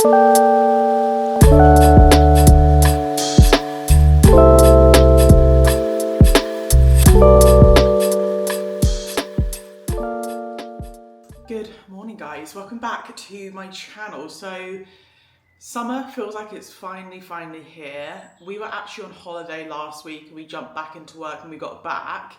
Good morning guys, welcome back to my channel. So summer feels like it's finally here. We were actually on holiday last week and we jumped back into work and we got back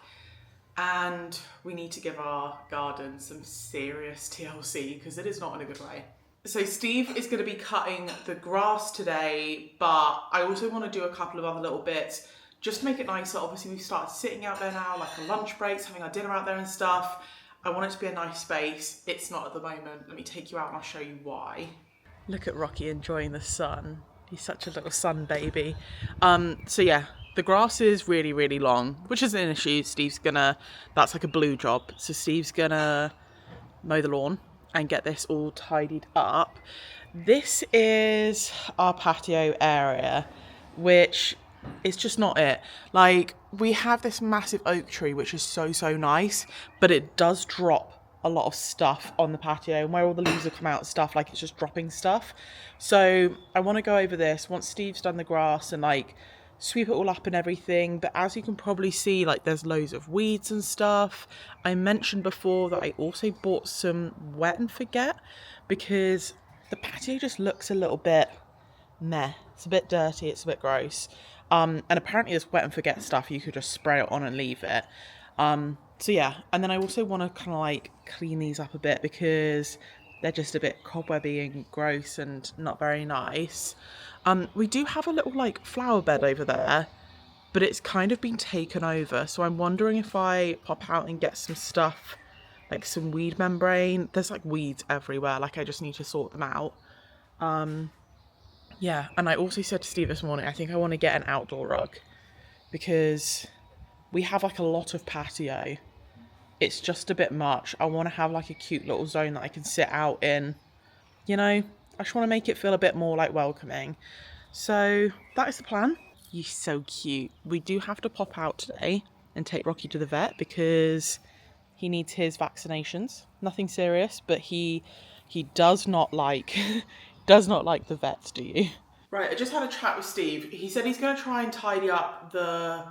and we need to give our garden some serious TLC because it is not in a good way. So Steve is going to be cutting the grass today, but I also want to do a couple of other little bits just to make it nicer. Obviously we've started sitting out there now, like on lunch breaks, having our dinner out there and stuff. I want it to be a nice space. It's not at the moment. Let me take you out and I'll show you why. Look at Rocky enjoying the sun. He's such a little sun baby. So yeah, the grass is really long, which isn't an issue. That's like a blue job. So Steve's gonna mow the lawn and get this all tidied up. This is our patio area, which it's just not it. Like, we have this massive oak tree which is so nice, but it does drop a lot of stuff on the patio, and where all the leaves have come out and stuff, like it's just dropping stuff. So I want to go over this once Steve's done the grass and like sweep it all up and everything. But as you can probably see, like there's loads of weeds and stuff. I mentioned before that I also bought some wet and forget because the patio just looks a little bit meh. It's a bit dirty, it's a bit gross. And apparently this wet and forget stuff, you could just spray it on and leave it. So yeah, and then I also want to kind of like clean these up a bit because they're just a bit cobwebby and gross and not very nice. We do have a little like flower bed over there, but it's kind of been taken over. So I'm wondering if I pop out and get some stuff, like some weed membrane. There's like weeds everywhere, like I just need to sort them out. Yeah, and I also said to Steve this morning, I think I want to get an outdoor rug because we have like a lot of patio. It's just a bit much. I want to have like a cute little zone that I can sit out in. You know, I just want to make it feel a bit more like welcoming. So that is the plan. You're so cute. We do have to pop out today and take Rocky to the vet because he needs his vaccinations. Nothing serious, but he does not like... does not like the vets, do you? Right, I just had a chat with Steve. He said he's going to try and tidy up the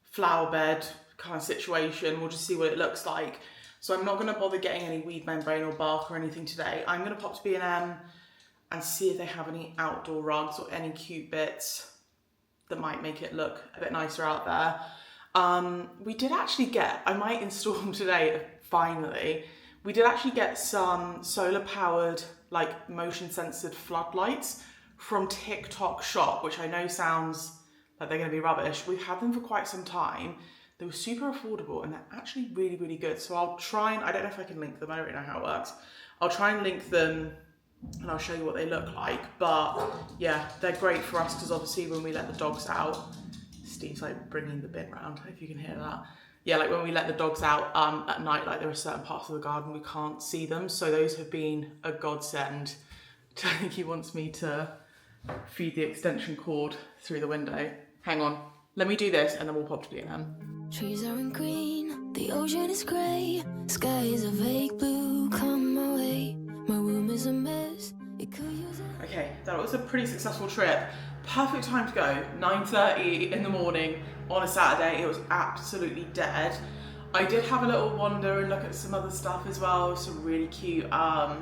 flower bed kind of situation. We'll just see what it looks like. So I'm not going to bother getting any weed membrane or bark or anything today. I'm going to pop to B&M and see if they have any outdoor rugs or any cute bits that might make it look a bit nicer out there. We did actually get, I might install them today, finally. We did actually get some solar powered, like motion censored floodlights from TikTok shop, which I know sounds like they're going to be rubbish. We've had them for quite some time. They were super affordable and they're actually really good. So I'll try and, I don't know if I can link them. I don't really know how it works. I'll try and link them and I'll show you what they look like. But yeah, they're great for us because obviously when we let the dogs out, Steve's like bringing the bin round, if you can hear that. Yeah, like when we let the dogs out at night, like there are certain parts of the garden we can't see them. So those have been a godsend. I think he wants me to feed the extension cord through the window. Hang on, let me do this and then we'll pop to B&M. Trees are in green, the ocean is grey, sky is a vague blue, come my way, my room is a mess, it could use a... Okay, that was a pretty successful trip. Perfect time to go, 9:30 in the morning on a Saturday. It was absolutely dead. I did have a little wander and look at some other stuff as well, some really cute kind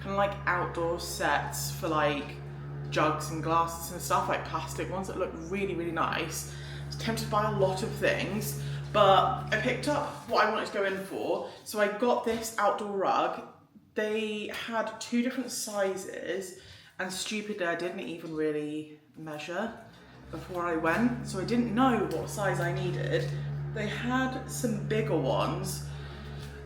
of like outdoor sets for like jugs and glasses and stuff, like plastic ones that look really nice. I was tempted to buy a lot of things, but I picked up what I wanted to go in for. So I got this outdoor rug. They had two different sizes, and stupidly I didn't even really measure before I went, so I didn't know what size I needed. They had some bigger ones.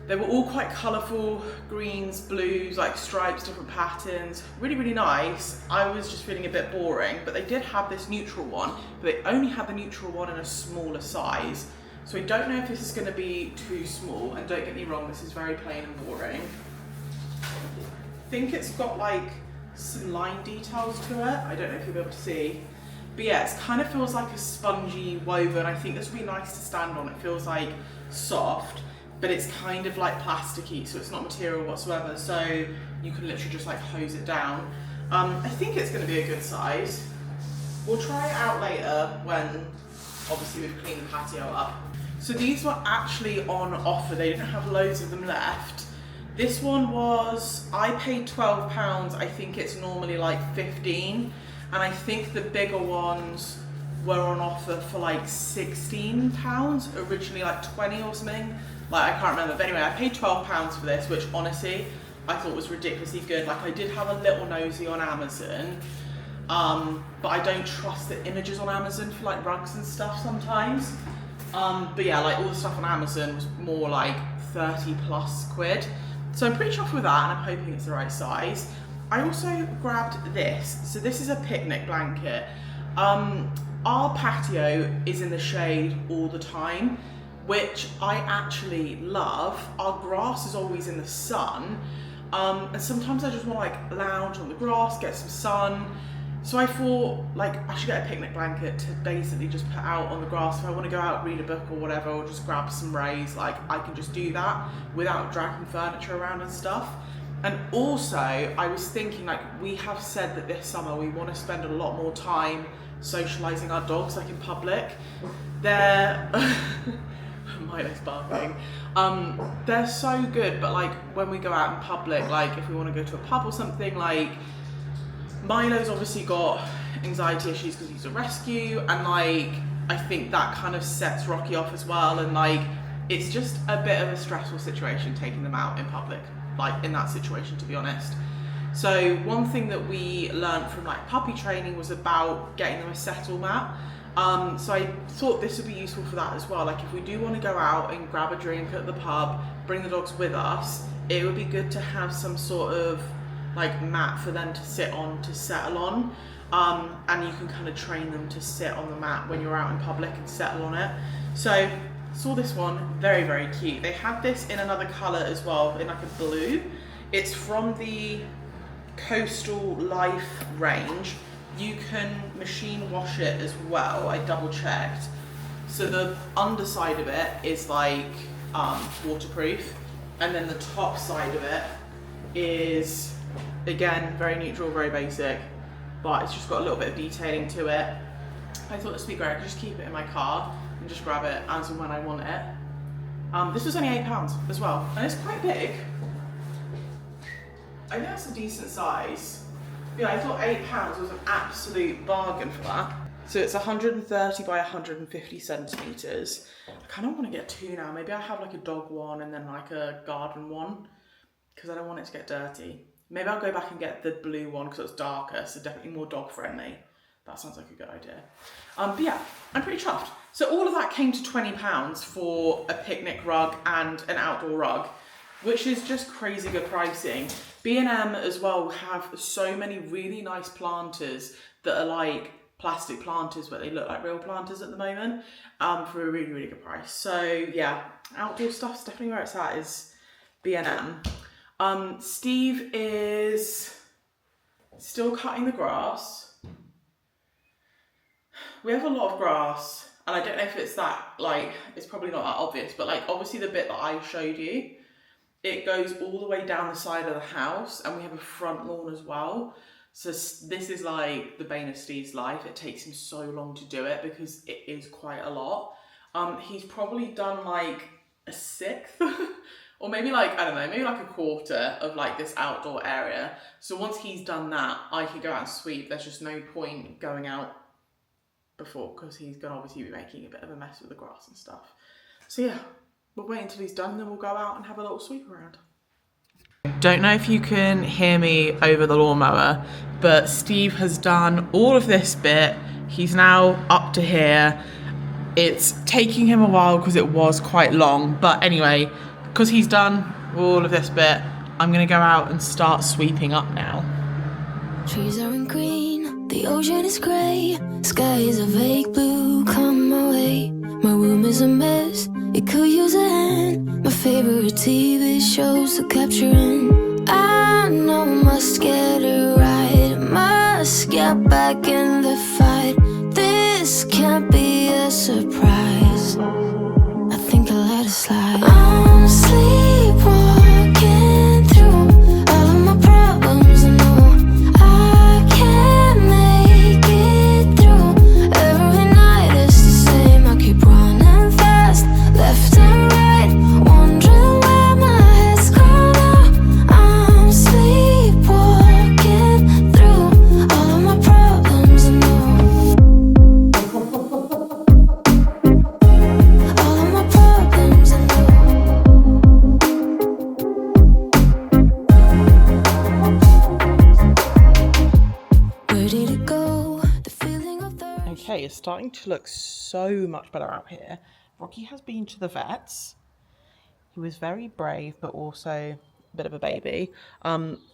They were all quite colourful, greens, blues, like stripes, different patterns, really nice. I was just feeling a bit boring, but they did have this neutral one, but they only had the neutral one in a smaller size. So I don't know if this is going to be too small, and don't get me wrong, this is very plain and boring. I think it's got like some line details to it. I don't know if you'll be able to see. But yeah, it kind of feels like a spongy woven. I think this would be nice to stand on. It feels like soft, but it's kind of like plasticky, so it's not material whatsoever. So you can literally just like hose it down. I think it's going to be a good size. We'll try it out later when obviously we've cleaned the patio up. So these were actually on offer. They didn't have loads of them left. This one was, I paid £12. I think it's normally like 15. And I think the bigger ones were on offer for like £16, originally like 20 or something. Like, I can't remember, but anyway, I paid £12 for this, which honestly, I thought was ridiculously good. Like, I did have a little nosy on Amazon, but I don't trust the images on Amazon for like rugs and stuff sometimes. But yeah, like all the stuff on Amazon was more like 30+ quid. So I'm pretty chuffed with that, and I'm hoping it's the right size. I also grabbed this. So this is a picnic blanket. Our patio is in the shade all the time, which I actually love. Our grass is always in the sun. And sometimes I just want to like lounge on the grass, get some sun. So I thought like I should get a picnic blanket to basically just put out on the grass. If I want to go out, read a book or whatever, or just grab some rays, like I can just do that without dragging furniture around and stuff. And also I was thinking, like, we have said that this summer we want to spend a lot more time socializing our dogs, like in public. They're Milo's barking. They're so good, but like when we go out in public, like if we want to go to a pub or something, like Milo's obviously got anxiety issues because he's a rescue, and like I think that kind of sets Rocky off as well, and like it's just a bit of a stressful situation taking them out in public, like in that situation, to be honest. So one thing that we learned from like puppy training was about getting them a settle mat. So I thought this would be useful for that as well. Like if we do want to go out and grab a drink at the pub, bring the dogs with us, it would be good to have some sort of like mat for them to sit on, to settle on. And you can kind of train them to sit on the mat when you're out in public and settle on it. So saw this one, very, very cute. They have this in another color as well, in like a blue. It's from the Coastal Life range. You can machine wash it as well, I double checked. So the underside of it is like waterproof, and then the top side of it is, again, very neutral, very basic, but it's just got a little bit of detailing to it. I thought this would be great. I could just keep it in my car and just grab it as and when I want it. This was only £8 as well, and it's quite big. I think that's a decent size. Yeah, I thought £8 was an absolute bargain for that. So it's 130 by 150 centimetres. I kind of want to get two now. Maybe I have like a dog one and then like a garden one, because I don't want it to get dirty. Maybe I'll go back and get the blue one because it's darker, so definitely more dog friendly. That sounds like a good idea. But yeah, I'm pretty chuffed. So all of that came to £20 for a picnic rug and an outdoor rug, which is just crazy good pricing. B&M as well have so many really nice planters that are like plastic planters, but they look like real planters at the moment, for a really, really good price. So yeah, outdoor stuff's definitely where it's at, is B&M. Steve is still cutting the grass. We have a lot of grass, and I don't know if it's that, like, it's probably not that obvious, but like obviously the bit that I showed you, it goes all the way down the side of the house, and we have a front lawn as well. So this is like the bane of Steve's life. It takes him so long to do it because it is quite a lot. He's probably done like a sixth or maybe like, I don't know, maybe like a quarter of like this outdoor area. So once he's done that, I can go out and sweep. There's just no point going out before, because he's gonna obviously be making a bit of a mess with the grass and stuff. So yeah, we'll wait until he's done, and then we'll go out and have a little sweep around. Don't know if you can hear me over the lawnmower, but Steve has done all of this bit. He's now up to here. It's taking him a while because it was quite long, but anyway, because he's done all of this bit, I'm gonna go out and start sweeping up now. Trees are in green, the ocean is grey, sky is a vague blue, come my way. My room is a mess, it could use a hand. My favorite TV shows are capturing. I know I must get it right, must get back in the fight. This can't be a surprise, I think I'll let it slide. I'm sleepwalking through all of my problems, I know I is starting to look so much better out here. Rocky has been to the vets. He was very brave, but also a bit of a baby.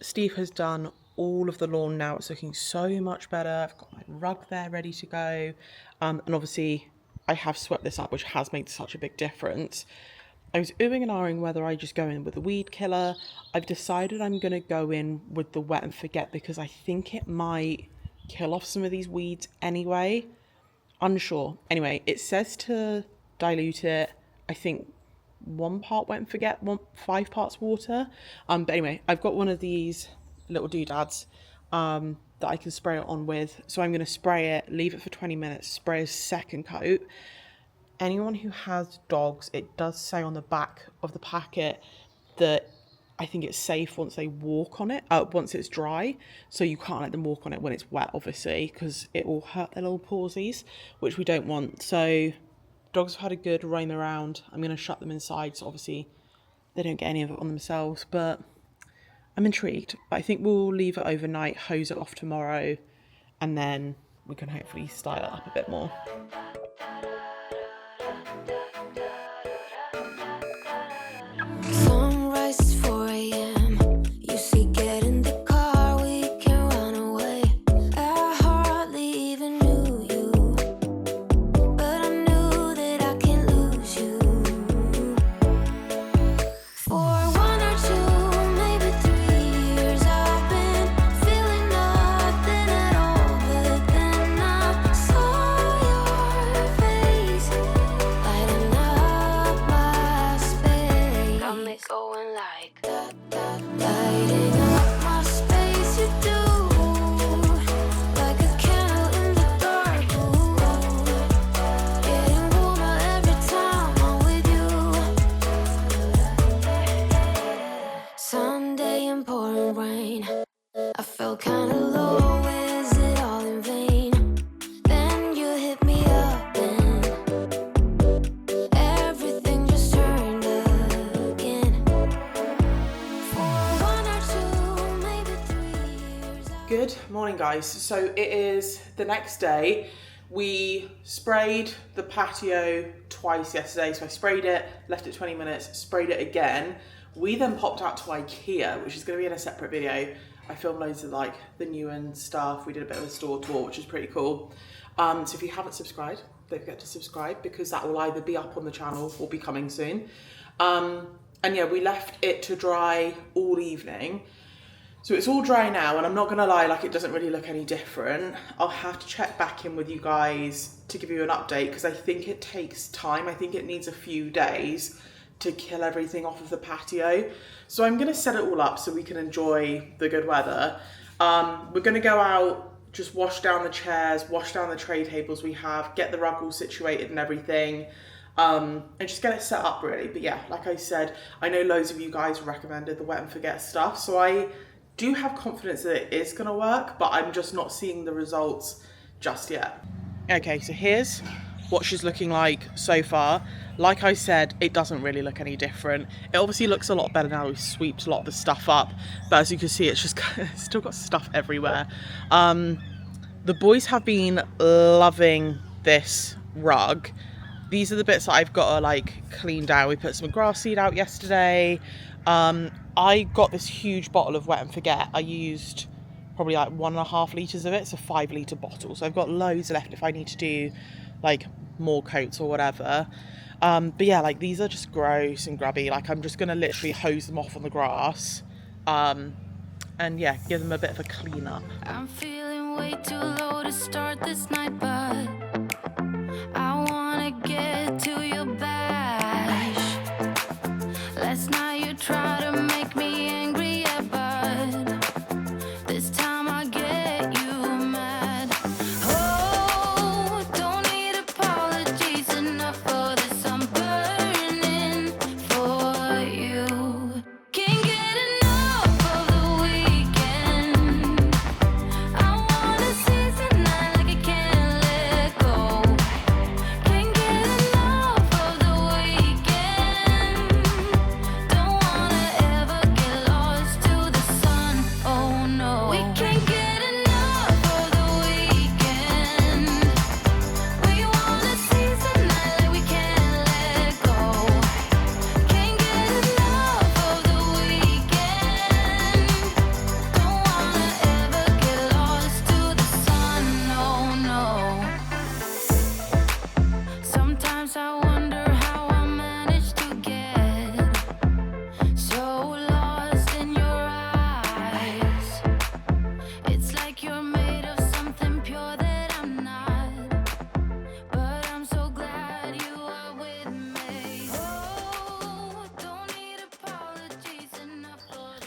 Steve has done all of the lawn now. It's looking so much better. I've got my rug there ready to go. And obviously I have swept this up, which has made such a big difference. I was oohing and ahhing whether I just go in with a weed killer. I've decided I'm going to go in with the wet and forget because I think it might kill off some of these weeds anyway. Unsure. Anyway, it says to dilute it, I think 1 part wet and forget, 5 parts water. But anyway, I've got one of these little doodads that I can spray it on with. So I'm going to spray it, leave it for 20 minutes, spray a second coat. Anyone who has dogs, it does say on the back of the packet that I think it's safe once they walk on it, once it's dry. So you can't let them walk on it when it's wet, obviously, because it will hurt their little pawsies, which we don't want. So dogs have had a good roam around. I'm going to shut them inside, so obviously they don't get any of it on themselves, but I'm intrigued. I think we'll leave it overnight, hose it off tomorrow, and then we can hopefully style it up a bit more. Sunrise is 4 a.m. You see, get in the car, we can run away. I hardly even knew you, but I knew that I can't lose you. For 1 or 2, maybe 3 years, I've been feeling nothing at all. But then I saw your face lighting up my space. Got me going like that, lighting up my space. You do, like a candle in the dark. Ooh, getting warmer every time I'm with you. Sunday in pouring rain, I felt kinda low. Is it all in vain? Then you hit me up and everything just turned again. For 1 or 2, maybe 3 years. Good morning, guys. So it is the next day. We sprayed the patio twice yesterday. So I sprayed it, left it 20 minutes, sprayed it again. We then popped out to IKEA, which is going to be in a separate video. I filmed loads of like the new and stuff. We did a bit of a store tour, which is pretty cool. So if you haven't subscribed, don't forget to subscribe because that will either be up on the channel or be coming soon. And yeah, we left it to dry all evening. So it's all dry now, and I'm not gonna lie, like it doesn't really look any different. I'll have to check back in with you guys to give you an update because I think it takes time. I think it needs a few days to kill everything off of the patio. So I'm gonna set it all up so we can enjoy the good weather. We're gonna go out, just wash down the chairs, wash down the tray tables we have, get the rug all situated and everything, and just get it set up really. But yeah, like I said, I know loads of you guys recommended the wet and forget stuff, so I do have confidence that it is gonna work, but I'm just not seeing the results just yet. Okay, so here's what she's looking like so far. Like I said, it doesn't really look any different. It obviously looks a lot better now. We've swept a lot of the stuff up, but as you can see, it's just still got stuff everywhere. The boys have been loving this rug. These are the bits that I've got to like clean down. We put some grass seed out yesterday. I got this huge bottle of wet and forget. I used probably like 1.5 litres of it. It's a 5 litre bottle. So I've got loads left if I need to do like more coats or whatever. But yeah, like these are just gross and grubby. Like I'm just gonna literally hose them off on the grass, and yeah, give them a bit of a clean up. I'm feeling way too low to start this night, but I wanna get to your bash. Last night you tried to make me angry, yeah, but this time I get you mad. Oh, don't need apologies enough for this. I'm burning for you. Can't get enough of the weekend. I wanna seize the night like I can't let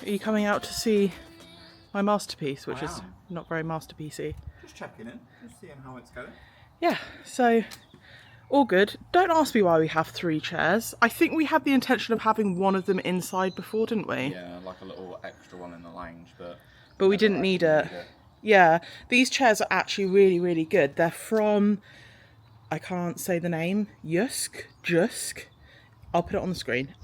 Are you coming out to see my masterpiece, which I is am. not very masterpiecey? Just checking in, just seeing how it's going. Yeah, so all good. Don't ask me why we have 3 chairs. I think we had the intention of having one of them inside before, didn't we? Yeah, like a little extra one in the lounge, but we didn't need it. Yeah, these chairs are actually really, really good. They're from, I can't say the name, 𝘱𝑗𝐻𝐻. I'll put it on the screen.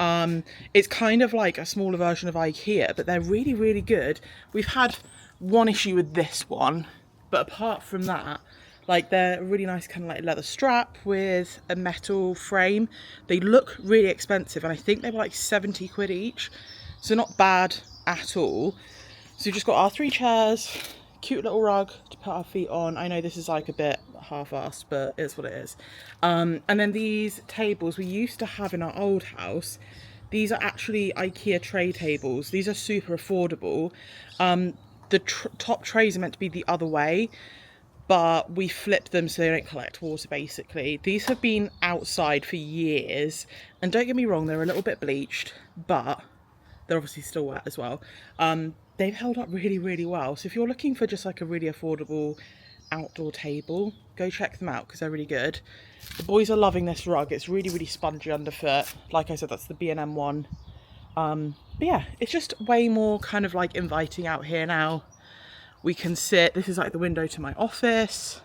It's kind of like a smaller version of IKEA, but they're really, really good. We've had one issue with this one, but apart from that, like, they're a really nice kind of like leather strap with a metal frame. They look really expensive, and I think they were like 70 quid each, so not bad at all. So we've just got our 3 chairs, cute little rug to put our feet on. I know this is like a bit half-assed, but it's what it is. And then these tables we used to have in our old house. These are actually IKEA tray tables. These are super affordable. The top trays are meant to be the other way, but we flipped them so they don't collect water, basically. These have been outside for years, and don't get me wrong, they're a little bit bleached, but they're obviously still wet as well. They've held up really, really well. So if you're looking for just like a really affordable outdoor table, go check them out because they're really good. The boys are loving this rug. It's really, really spongy underfoot. Like I said, that's the B&M one. But yeah, it's just way more kind of like inviting out here now. We can sit, this is like the window to my office.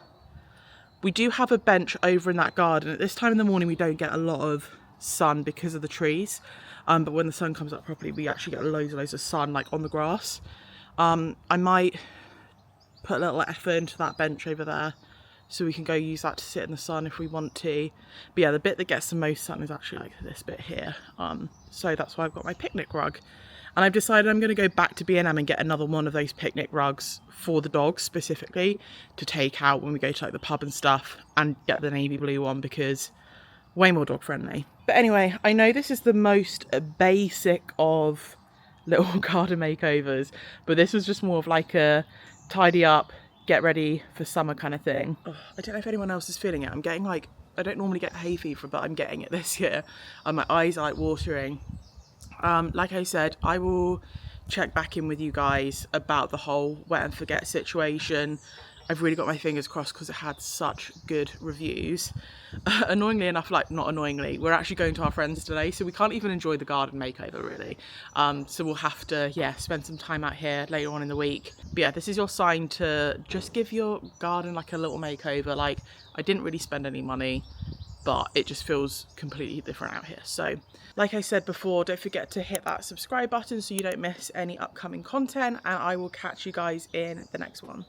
We do have a bench over in that garden. At this time in the morning, we don't get a lot of sun because of the trees. But when the sun comes up properly, we actually get loads and loads of sun, like on the grass. I might put a little effort into that bench over there so we can go use that to sit in the sun if we want to. But yeah, the bit that gets the most sun is actually like this bit here. So that's why I've got my picnic rug. And I've decided I'm going to go back to B&M and get another one of those picnic rugs for the dogs specifically to take out when we go to like the pub and stuff, and get the navy blue one because way more dog friendly. But anyway, I know this is the most basic of little garden makeovers, but this was just more of like a tidy up, get ready for summer kind of thing. Oh, I don't know if anyone else is feeling it. I'm getting like, I don't normally get hay fever, but I'm getting it this year. My eyes are like watering. Like I said, I will check back in with you guys about the whole wet and forget situation. I've really got my fingers crossed because it had such good reviews. Annoyingly enough, like not annoyingly, we're actually going to our friends today, so we can't even enjoy the garden makeover really. So we'll have to, yeah, spend some time out here later on in the week. But yeah, this is your sign to just give your garden like a little makeover. Like, I didn't really spend any money, but it just feels completely different out here. So like I said before, don't forget to hit that subscribe button so you don't miss any upcoming content, and I will catch you guys in the next one.